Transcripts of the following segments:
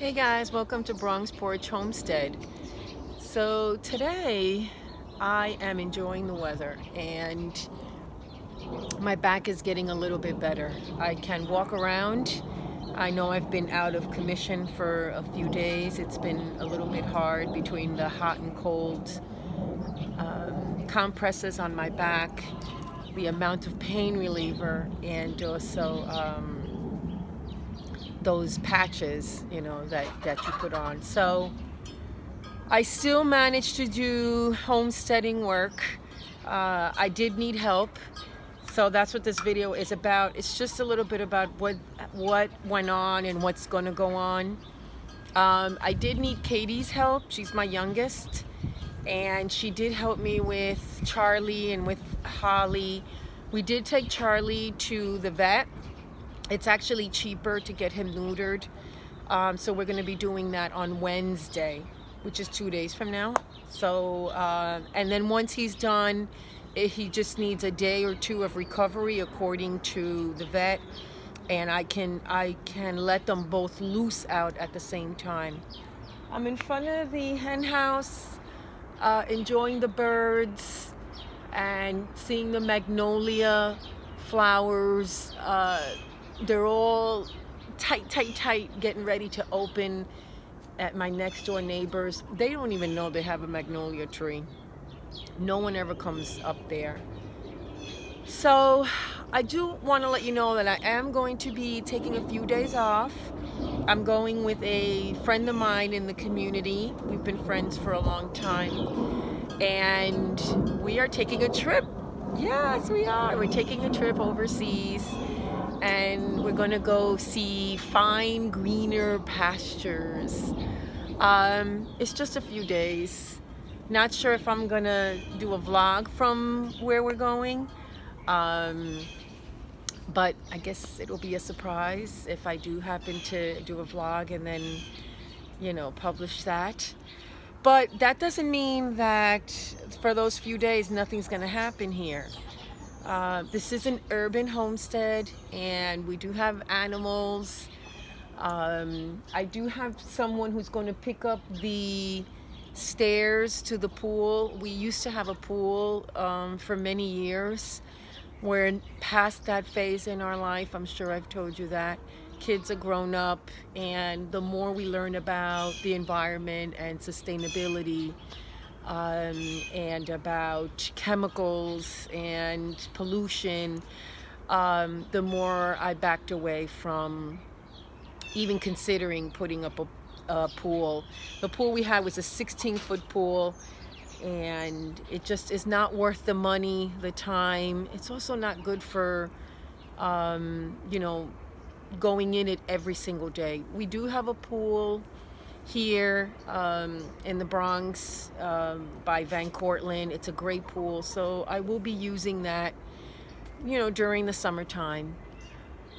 Hey guys, welcome to Bronx Porch Homestead. So today I am enjoying the weather and my back is getting a little bit better. I can walk around. I know I've been out of commission for a few days. It's been a little bit hard between the hot and cold compresses on my back, the amount of pain reliever, and also those patches, that you put on. So I still managed to do homesteading work. I did need help, so that's what this video is about. It's just a little bit about what went on and what's going to go on. I did need Katie's help. She's my youngest, and she did help me with Charlie and with Holly. We did take Charlie to the vet. It's actually cheaper to get him neutered. So we're going to be doing that on Wednesday, which is 2 days from now. So, and then once he's done, he just needs a day or two of recovery according to the vet. And I can let them both loose out at the same time. I'm in front of the hen house, enjoying the birds and seeing the magnolia flowers. They're all tight, getting ready to open at my next door neighbors. They don't even know they have a magnolia tree. No one ever comes up there. So I do want to let you know that I am going to be taking a few days off. I'm going with a friend of mine in the community. We've been friends for a long time. And we are taking a trip. Yes, we are. We're taking a trip overseas. And we're gonna go see fine greener pastures. It's just a few days. Not sure if I'm gonna do a vlog from where we're going, but I guess it'll be a surprise if I do happen to do a vlog and then, publish that. But that doesn't mean that for those few days nothing's gonna happen here. This is an urban homestead and we do have animals. I do have someone who's going to pick up the stairs to the pool. We used to have a pool for many years. We're past that phase in our life. I'm sure I've told you that. Kids are grown up, and the more we learn about the environment and sustainability, and about chemicals and pollution, the more I backed away from even considering putting up a pool. The pool we had was a 16-foot pool, and it just is not worth the money, the time. It's also not good for, going in it every single day. We do have a pool here in the Bronx by Van Cortlandt. It's a great pool, so I will be using that, during the summertime.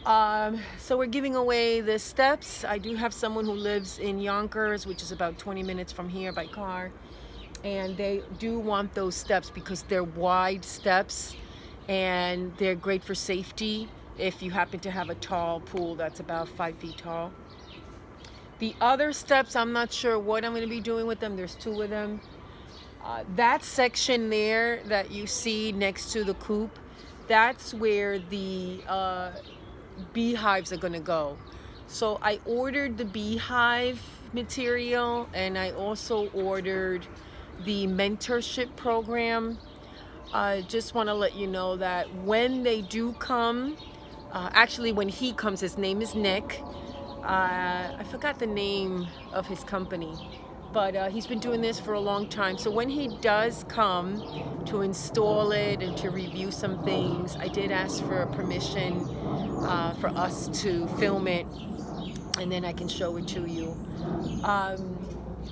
So we're giving away the steps. I do have someone who lives in Yonkers, which is about 20 minutes from here by car, and they do want those steps because they're wide steps and they're great for safety if you happen to have a tall pool that's about 5 feet tall. The other steps, I'm not sure what I'm going to be doing with them. There's 2 of them. That section there that you see next to the coop, that's where the beehives are going to go. So I ordered the beehive material, and I also ordered the mentorship program. I just want to let you know that when they do come, actually when he comes, his name is Nick. I forgot the name of his company, but he's been doing this for a long time. So when he does come to install it and to review some things, I did ask for permission for us to film it, and then I can show it to you.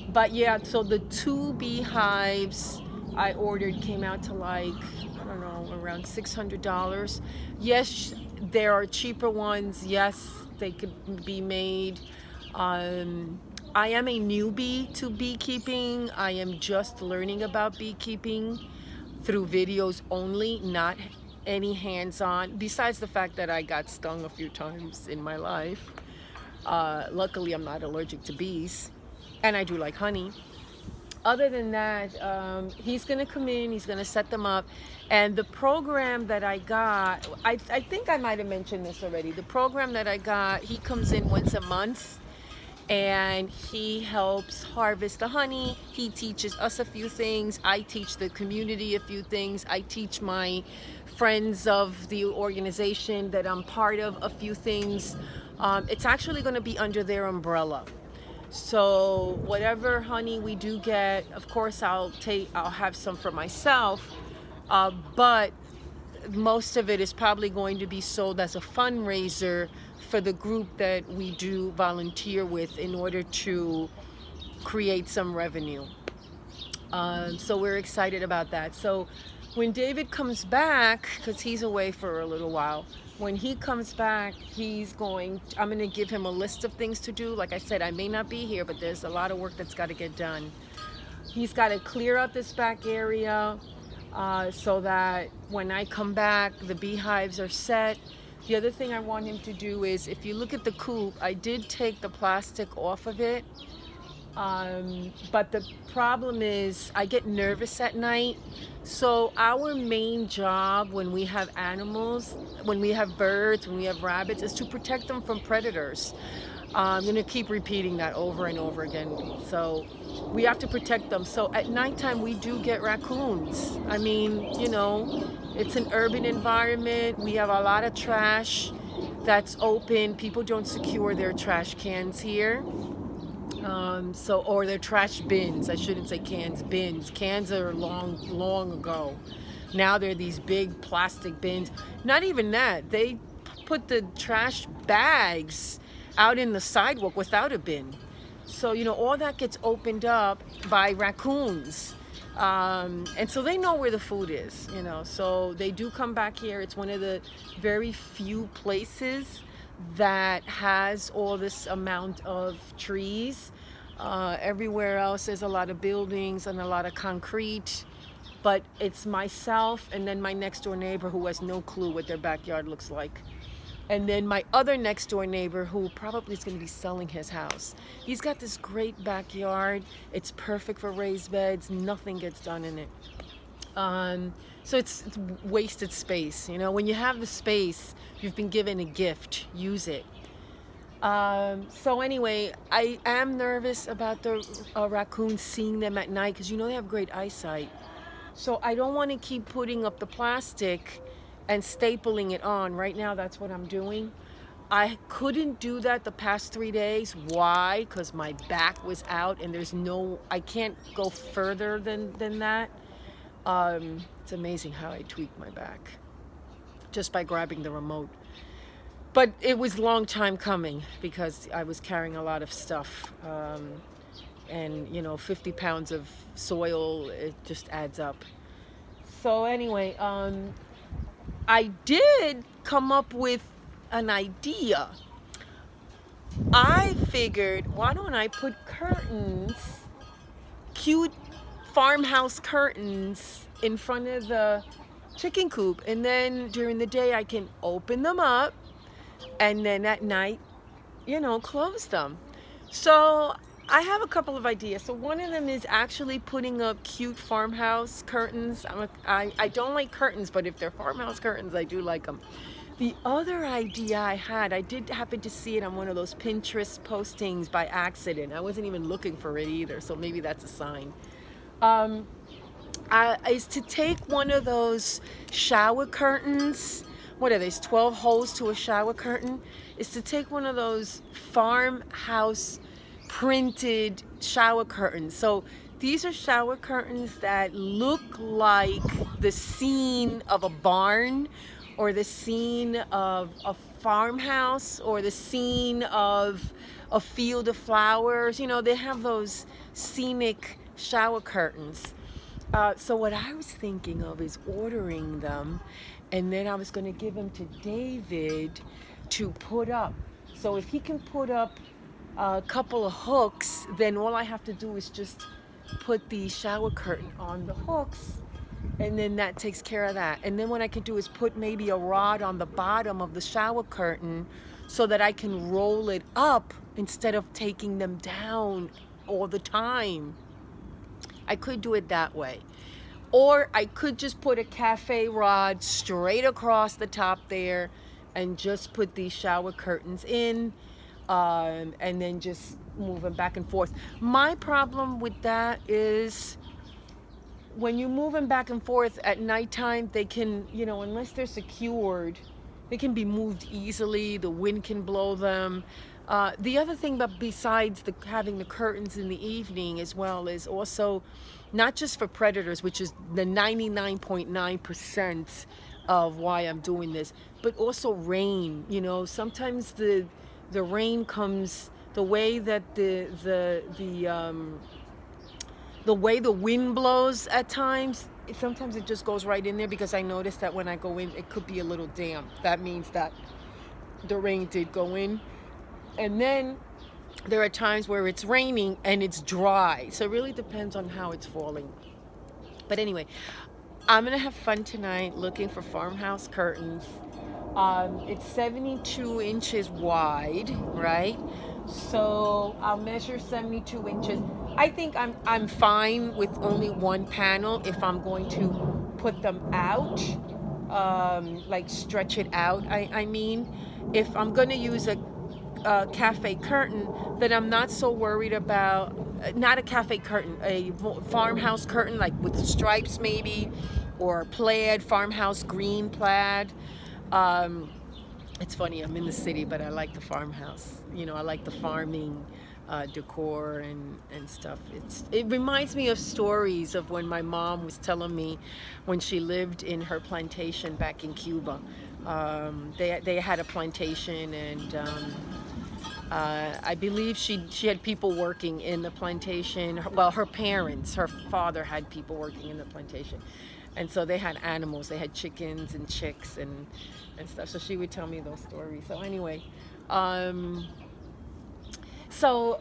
But yeah, so the 2 beehives I ordered came out to like, I don't know, around $600. Yes, there are cheaper ones. Yes, they could be made. I am a newbie to beekeeping. I am just learning about beekeeping through videos only, not any hands-on, besides the fact that I got stung a few times in my life. Luckily, I'm not allergic to bees, and I do like honey. Other than that, he's going to come in, he's going to set them up. And the program that I got, I think I might have mentioned this already. The program that I got, he comes in once a month and he helps harvest the honey. He teaches us a few things. I teach the community a few things. I teach my friends of the organization that I'm part of a few things. It's actually going to be under their umbrella. So whatever honey we do get, of course I'll have some for myself, but most of it is probably going to be sold as a fundraiser for the group that we do volunteer with in order to create some revenue. So we're excited about that. So when David comes back, because he's away for a little while, when he comes back, I'm going to give him a list of things to do. Like I said, I may not be here, but there's a lot of work that's got to get done. He's got to clear out this back area so that when I come back, the beehives are set. The other thing I want him to do is, if you look at the coop, I did take the plastic off of it. But the problem is I get nervous at night. So our main job when we have animals, when we have birds, when we have rabbits, is to protect them from predators. I'm going to keep repeating that over and over again. So we have to protect them. So at nighttime we do get raccoons. I mean, it's an urban environment. We have a lot of trash that's open. People don't secure their trash cans here. Or their trash bins. I shouldn't say cans, bins. Cans are long ago. Now they're these big plastic bins. Not even that. They put the trash bags out in the sidewalk without a bin. So, all that gets opened up by raccoons. And so they know where the food is, So they do come back here. It's one of the very few places that has all this amount of trees. Everywhere else there's a lot of buildings and a lot of concrete, but it's myself and then my next door neighbor who has no clue what their backyard looks like, and then my other next door neighbor who probably is going to be selling his house. He's got this great backyard. It's perfect for raised beds. Nothing gets done in it. So it's wasted space. When you have the space, you've been given a gift, use it. So anyway, I am nervous about the raccoons, seeing them at night, because they have great eyesight. So I don't want to keep putting up the plastic and stapling it on. Right now that's what I'm doing. I couldn't do that the past 3 days. Why? Because my back was out and I can't go further than that. It's amazing how I tweaked my back just by grabbing the remote. But it was a long time coming because I was carrying a lot of stuff. And 50 pounds of soil, it just adds up. So anyway, I did come up with an idea. I figured, why don't I put curtains, cute farmhouse curtains, in front of the chicken coop, and then during the day I can open them up, and then at night, close them. So I have a couple of ideas. So one of them is actually putting up cute farmhouse curtains. I don't like curtains, but if they're farmhouse curtains, I do like them. The other idea I did happen to see it on one of those Pinterest postings by accident. I wasn't even looking for it either, so maybe that's a sign. Is to take one of those shower curtains. What are these, 12 holes to a shower curtain? Is to take one of those farmhouse printed shower curtains. So these are shower curtains that look like the scene of a barn, or the scene of a farmhouse, or the scene of a field of flowers. They have those scenic shower curtains. So what I was thinking of is ordering them, and then I was going to give them to David to put up. So if he can put up a couple of hooks, then all I have to do is just put the shower curtain on the hooks, and then that takes care of that. And then what I could do is put maybe a rod on the bottom of the shower curtain so that I can roll it up instead of taking them down all the time. I could do it that way. Or I could just put a cafe rod straight across the top there and just put these shower curtains in, and then just move them back and forth. My problem with that is when you move them back and forth at nighttime, they can, unless they're secured, they can be moved easily. The wind can blow them. The other thing, but besides having the curtains in the evening as well, is also not just for predators, which is the 99.9% of why I'm doing this, but also rain. Sometimes the rain comes the way that the way the wind blows at times. Sometimes it just goes right in there, because I noticed that when I go in, it could be a little damp. That means that the rain did go in. And then there are times where it's raining and it's dry. So it really depends on how it's falling. But anyway, I'm going to have fun tonight looking for farmhouse curtains. It's 72 inches wide, right? So I'll measure 72 inches. I think I'm fine with only one panel if I'm going to put them out, like stretch it out. I mean, if I'm going to use a cafe curtain, then I'm not so worried about, not a cafe curtain, a farmhouse curtain, like with stripes maybe, or plaid, farmhouse green plaid. It's funny, I'm in the city, but I like the farmhouse. I like the farming decor and stuff. It reminds me of stories of when my mom was telling me when she lived in her plantation back in Cuba. They had a plantation, and I believe she had people working in the plantation. Well, her parents, her father had people working in the plantation. And so they had animals. They had chickens and chicks and stuff. So she would tell me those stories. So anyway, so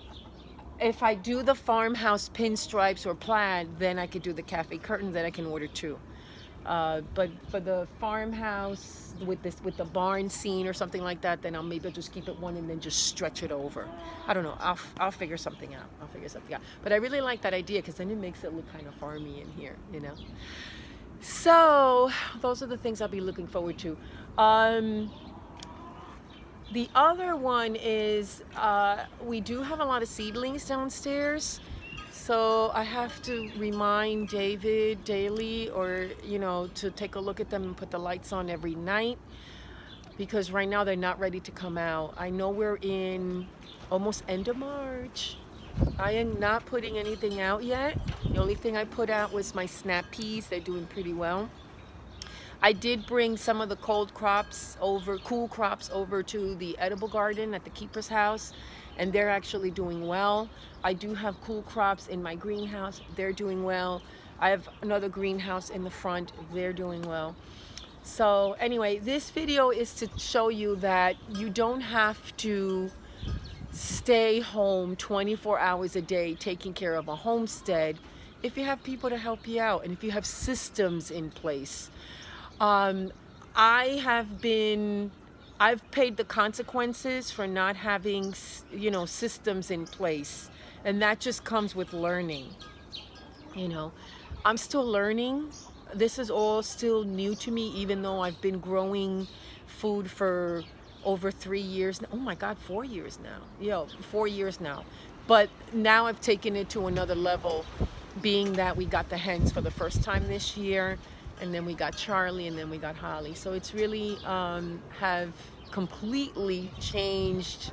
if I do the farmhouse pinstripes or plaid, then I could do the cafe curtain. Then I can order two. But for the farmhouse with the barn scene or something like that, then I'll just keep it one and then just stretch it over. I don't know. I'll figure something out. But I really like that idea, because then it makes it look kind of farmy in here, So those are the things I'll be looking forward to. The other one is we do have a lot of seedlings downstairs. So I have to remind David daily, or, to take a look at them and put the lights on every night, because right now they're not ready to come out. I know we're in almost end of March. I am not putting anything out yet. The only thing I put out was my snap peas. They're doing pretty well. I did bring some of the cool crops over to the edible garden at the keeper's house, and they're actually doing well. I do have cool crops in my greenhouse. They're doing well. I have another greenhouse in the front. They're doing well. So anyway, this video is to show you that you don't have to stay home 24 hours a day taking care of a homestead if you have people to help you out and if you have systems in place. I've paid the consequences for not having, systems in place, and that just comes with learning. I'm still learning. This is all still new to me, even though I've been growing food for over 3 years. Oh my God, 4 years now. 4 years now. But now I've taken it to another level, being that we got the hens for the first time this year, and then we got Charlie, and then we got Holly. So it's really have completely changed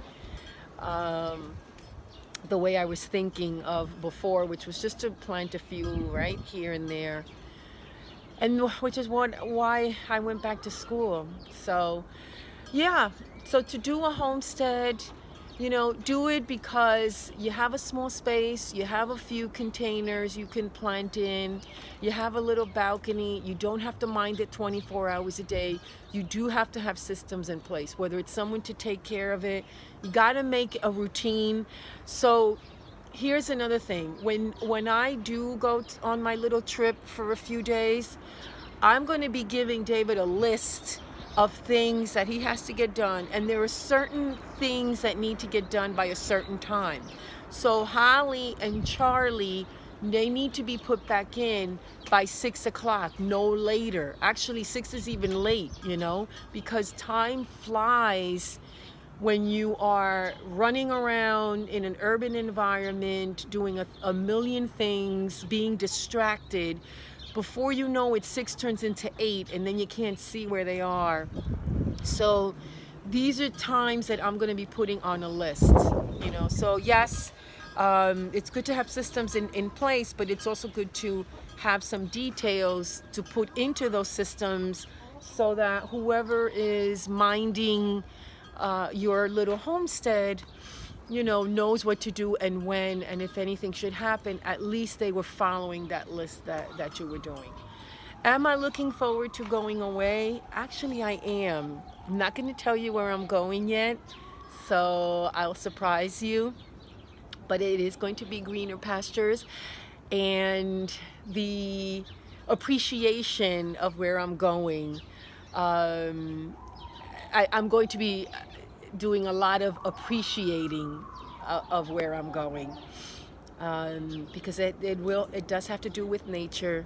the way I was thinking of before, which was just to plant a few right here and there, and which is why I went back to school. So yeah, so to do a homestead, do it because you have a small space, you have a few containers you can plant in, you have a little balcony, you don't have to mind it 24 hours a day. You do have to have systems in place, whether it's someone to take care of it. You got to make a routine. So here's another thing. When I do go on my little trip for a few days, I'm going to be giving David a list of things that he has to get done, and there are certain things that need to get done by a certain time. So Holly and Charlie, they need to be put back in by 6 o'clock, no later. Actually, 6 is even late, because time flies when you are running around in an urban environment, doing a million things, being distracted. Before you know it, 6 turns into 8, and then you can't see where they are. So these are times that I'm going to be putting on a list. So yes, it's good to have systems in place, but it's also good to have some details to put into those systems so that whoever is minding your little homestead, knows what to do and when, and if anything should happen, at least they were following that list that you were doing. Am I looking forward to going away? Actually, I am. I'm not going to tell you where I'm going yet, so I'll surprise you. But it is going to be greener pastures, and the appreciation of where I'm going. I'm going to be doing a lot of appreciating of where I'm going, because it does have to do with nature.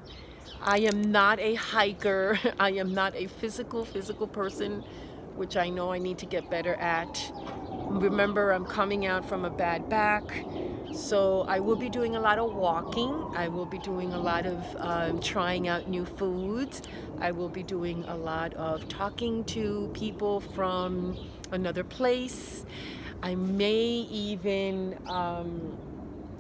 I am not a hiker. I am not a physical person, which I know I need to get better at. Remember, I'm coming out from a bad back, so I will be doing a lot of walking. I will be doing a lot of trying out new foods. I will be doing a lot of talking to people from another place. I may even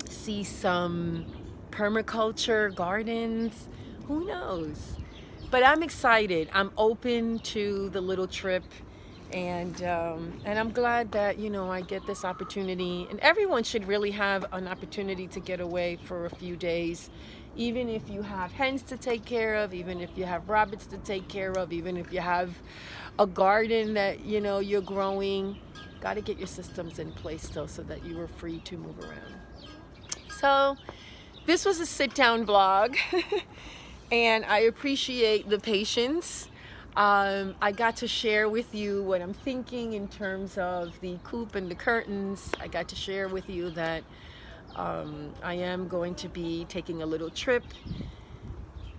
see some permaculture gardens. Who knows? But I'm excited. I'm open to the little trip, and I'm glad that I get this opportunity. And everyone should really have an opportunity to get away for a few days, even if you have hens to take care of, even if you have rabbits to take care of, even if you have a garden that you're growing. Got to get your systems in place though, so that you are free to move around. So this was a sit-down vlog. And I appreciate the patience. I got to share with you what I'm thinking in terms of the coop and the curtains. I got to share with you that I am going to be taking a little trip.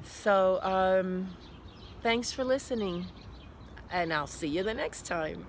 So thanks for listening, and I'll see you the next time.